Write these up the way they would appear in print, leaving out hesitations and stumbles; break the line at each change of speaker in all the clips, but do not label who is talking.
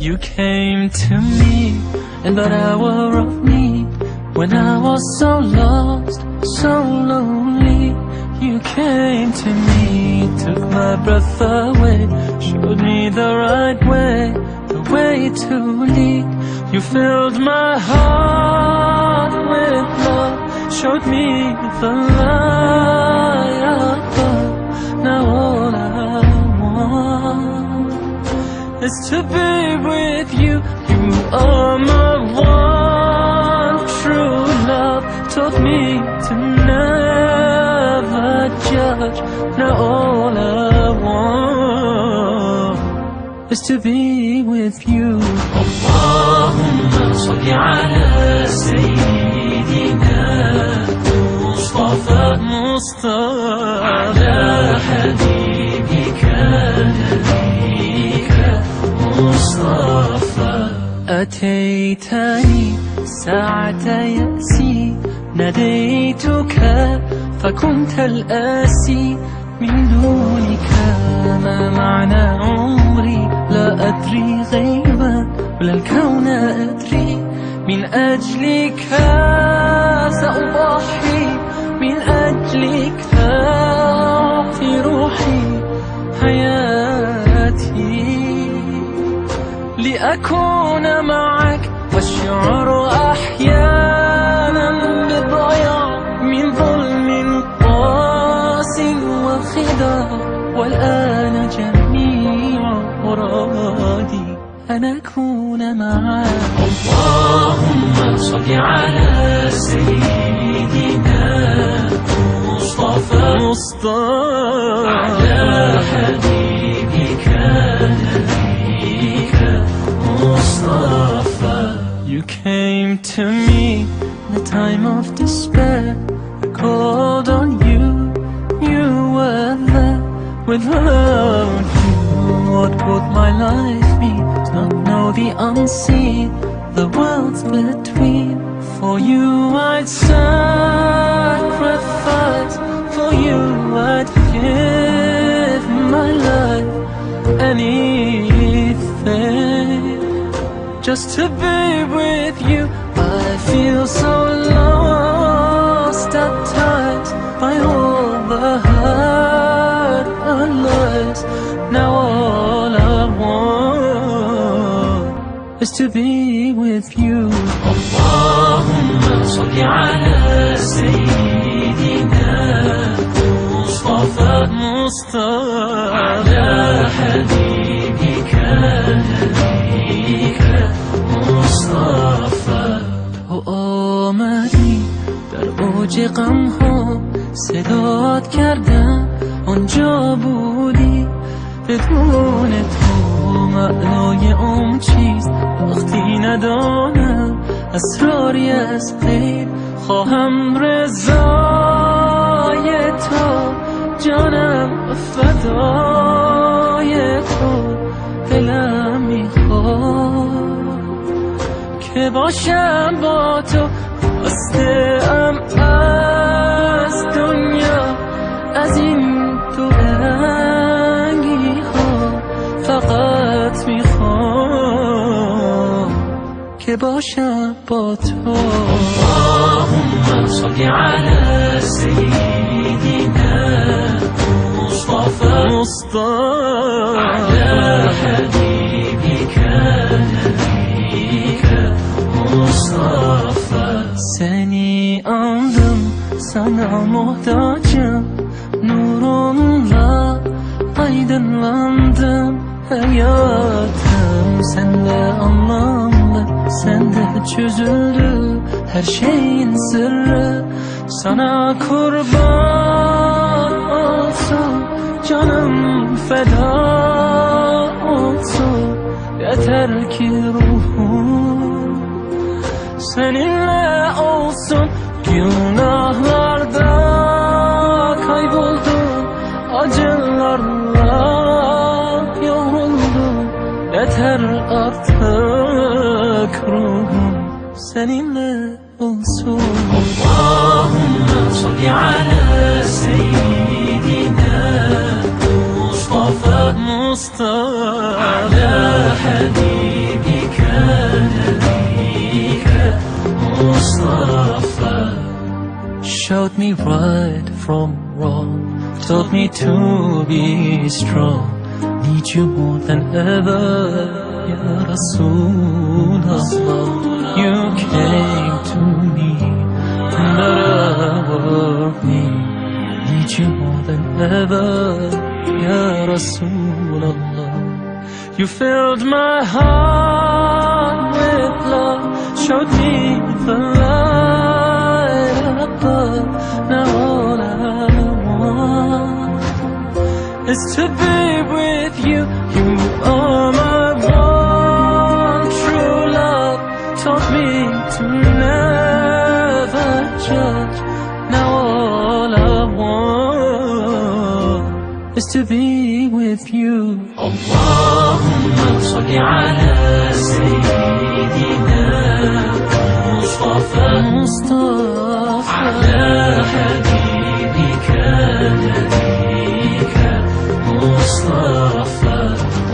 You came to me in that hour of need, when I was so lost, so lonely. You came to me, took my breath away, showed me the right way, the way to lead. You filled my heart with love, showed me the light above. Now all I want is to be with you. You are my one true love, taught me to never judge. Now all I want is to be with you. Allahumma salli ala sayyidina Mustafa ala habibika nabiyika Mustafa. أتيتني ساعة يأسي، ناديتك فكنت الآسي. من دونك ما معنى عمري، لا أدري غيبا ولا الكون أدري. من أجلك سأضحي، من أجلك أعطي روحي حياتي، لأكون معك. والشعر أحيانا بالضياع من ظلم قاس وخداع، والآن جميع مرادي أن أكون معك. اللهم صل على سيدنا مصطفى على حبيبك نبيك مصطفى. You came to me in a time of despair. I called on you, you were there. Without you, what would my life be? To not know the unseen, the worlds between. For you I'd sacrifice, for you I'd give my life, anything, just to be with you. I feel so lost at times by all the hurt and lies. Now all I want is to be with you. Allahumma salli ala sayyidina Mustafa ala habibika nabiyika مصطفى. تو آمدی در اوج غم ها، صدات کردم آنجا بودی. بدون تو معنای عمر چیست وقتی ندانم اسراری از غیب. خواهم رضای تو، جانم فدای تو. دلم میخواد که باشم با تو. خسته ام از دنیا، از این تو رنگی ها. فقط میخوام که باشم با تو. اللهم صل على سيدنا مصطفى على حبيبك نبيك مصطفى. Seni andım, sana muhtacım. Nurunla aydınlandım. Hayatım sende anlamlı, sende çözüldü her şeyin sırrı. Sana kurban olsun, canım feda olsun. Yeter ki ruhum seninle olsun. Günahlarda kayboldum, acılarla yoruldum. Yeter artık ruhum seninle olsun. Allahümme salli ala seyyidina Mustafa ala habibina me right from wrong, taught me to be strong. Need you more than ever, Ya Rasulullah. You came to me in the hour of need. Need you more than ever, Ya Rasulullah. You filled my heart with love, showed me the light above. Now all I want is to be with you. You are my one true love, taught me to never judge. Now all I want is to be with you. Allahumma salli ala Sayyidina Mustafa ala Habibika Nabiyika Mustafa.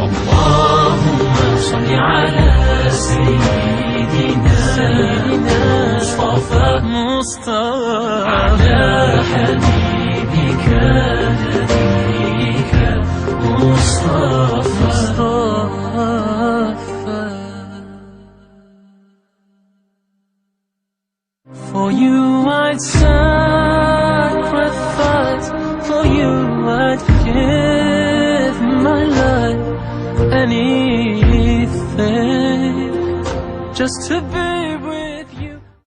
Allahumma salli ala Sayyidina Mustafa ala Habibika Nabiyika Mustafa. For you I'd sacrifice, for you I'd give my life, anything, just to be